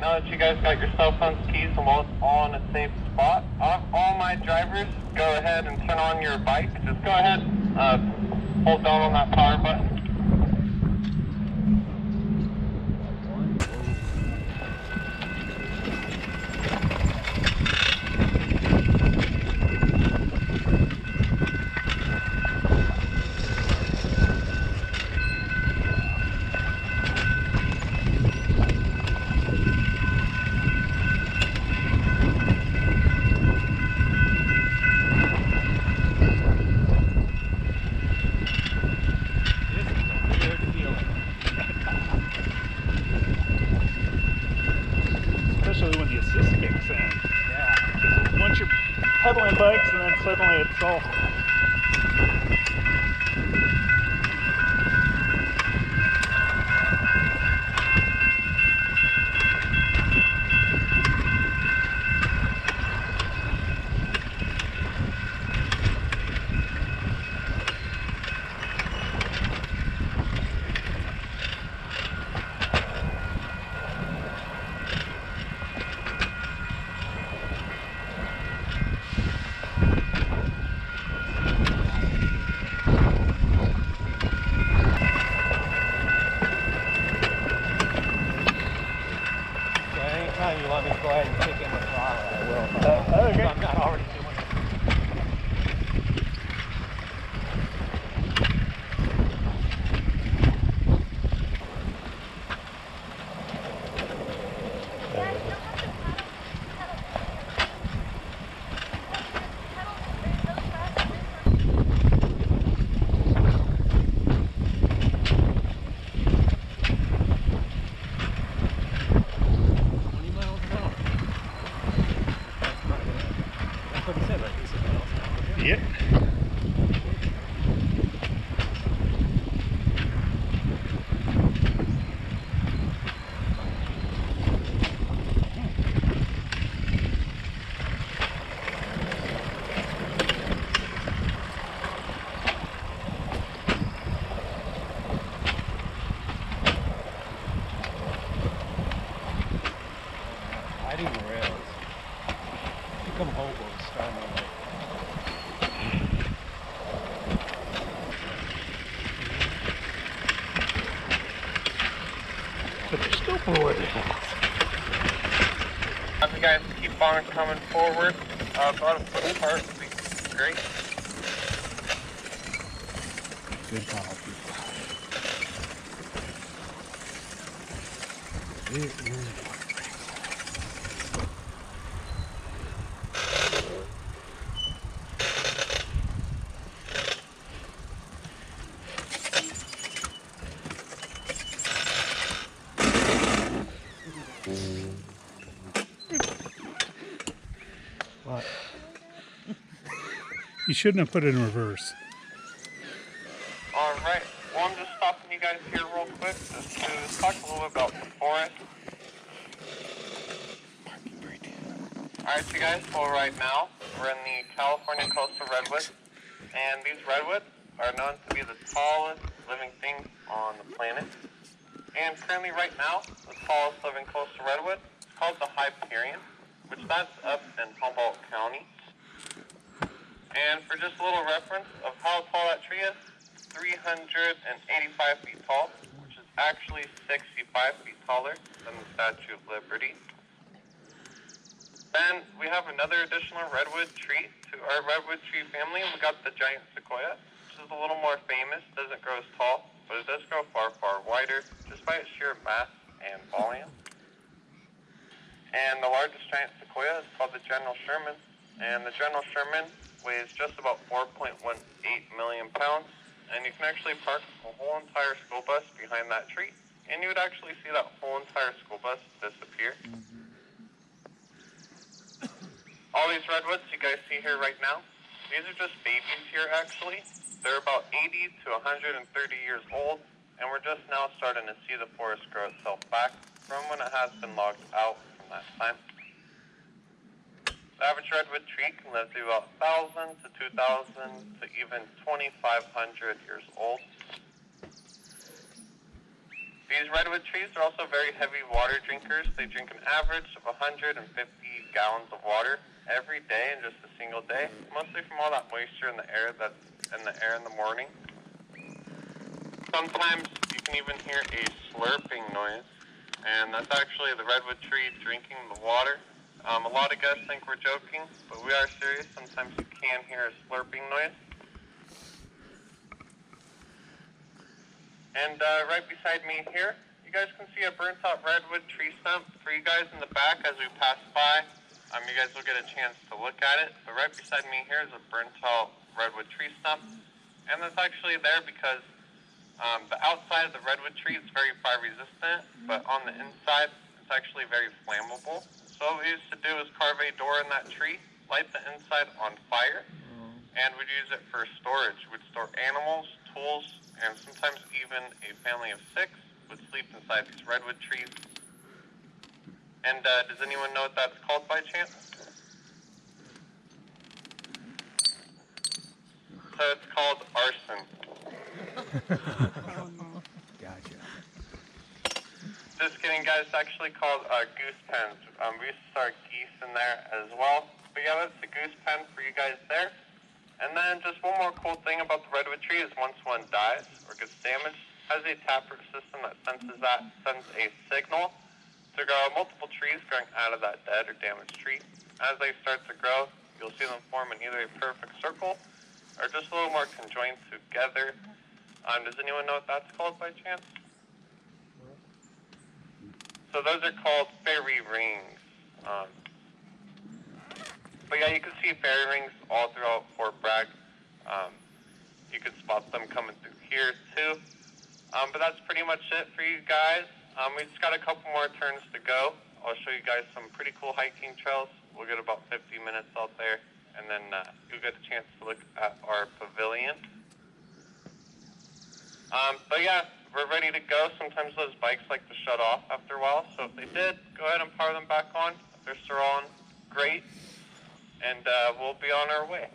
Alright, now that you guys got your cell phones, keys, and wallets all in a safe spot, I'll have all my drivers go ahead and turn on your bike. Just go ahead, hold down on that power button. Especially when the assist kicks in. Yeah. Once you're pedaling bikes and then suddenly it's all... Anytime you want me to go ahead and kick in the throttle, I will. Okay. I'm not already doing it. Yep. Riding the rails. Become hobos starting on But they're still bored. If you guys keep on coming forward, about a foot apart would be great. Good call, people. What? You shouldn't have put it in reverse. Alright, well I'm just stopping you guys here real quick just to talk a little bit about the forest. Alright you guys, well right now we're in the California coastal redwoods, and these redwoods are known to be the tallest living things on the planet. And currently right now, the tallest living coastal redwood is called the Hyperion, which that's up in Humboldt County. And for just a little reference of how tall that tree is, 385 feet tall, which is actually 65 feet taller than the Statue of Liberty. Then we have another additional redwood tree to our redwood tree family. We got the giant sequoia, which is a little more famous, doesn't grow as tall, but it does grow far, far wider, just by its sheer mass and volume. And the largest giant sequoia is called the General Sherman, and the General Sherman weighs just about 4.18 million pounds, and you can actually park a whole entire school bus behind that tree, and you would actually see that whole entire school bus disappear. All these redwoods you guys see here right now, these are just babies here actually. They're about 80 to 130 years old, and we're just now starting to see the forest grow itself back from when it has been logged out from that time. The average redwood tree can live to about 1,000 to 2,000 to even 2,500 years old. These redwood trees are also very heavy water drinkers. They drink an average of 150 gallons of water every day in just a single day, mostly from all that moisture in the air that's in the air in the morning. Sometimes you can even hear a slurping noise, and that's actually the redwood tree drinking the water. A lot of guests think we're joking, but we are serious. Sometimes you can hear a slurping noise. And right beside me here, you guys can see a burnt out redwood tree stump. For you guys in the back, as we pass by, you guys will get a chance to look at it. But right beside me here is a burnt out redwood tree stump. And that's actually there because the outside of the redwood tree is very fire resistant, but on the inside, it's actually very flammable. So what we used to do is carve a door in that tree, light the inside on fire, and we'd use it for storage. We'd store animals, tools, and sometimes even a family of 6 would sleep inside these redwood trees. And does anyone know what that's called by chance? So it's called arson. Gotcha. Just kidding, guys. It's actually called goose pens. We used to start geese in there as well. But yeah, that's the goose pen for you guys there. And then just one more cool thing about the redwood tree is once one dies or gets damaged, it has a taproot system that sends a signal to grow multiple trees growing out of that dead or damaged tree. As they start to grow, you'll see them form in either a perfect circle or just a little more conjoined together. Does anyone know what that's called by chance? So those are called fairy rings. But yeah, you can see fairy rings all throughout Fort Bragg. You can spot them coming through here too. But that's pretty much it for you guys. We just got a couple more turns to go. I'll show you guys some pretty cool hiking trails. We'll get about 50 minutes out there, and then you'll get a chance to look at our pavilion. But yeah, we're ready to go. Sometimes those bikes like to shut off after a while, so if they did, go ahead and power them back on. If they're still on, great. And we'll be on our way.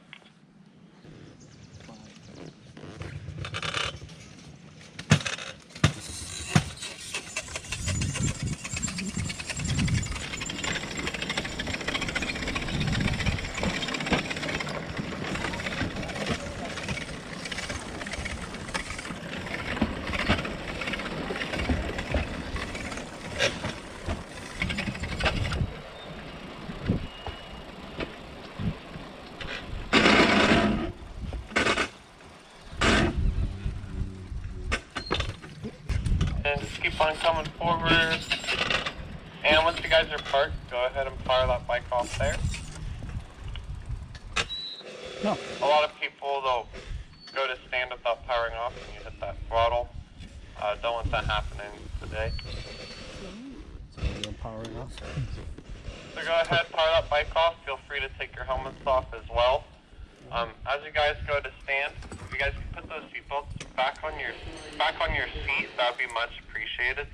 And just keep on coming forward. And once you guys are parked, go ahead and fire that bike off there. No. A lot of people, they'll go to stand without powering off and you hit that throttle. Don't want that happening today. So powering off. So go ahead, power that bike off. Feel free to take your helmets off as well. As you guys go to stand, if you guys can put those seatbelts back on your seat, that would be much appreciated.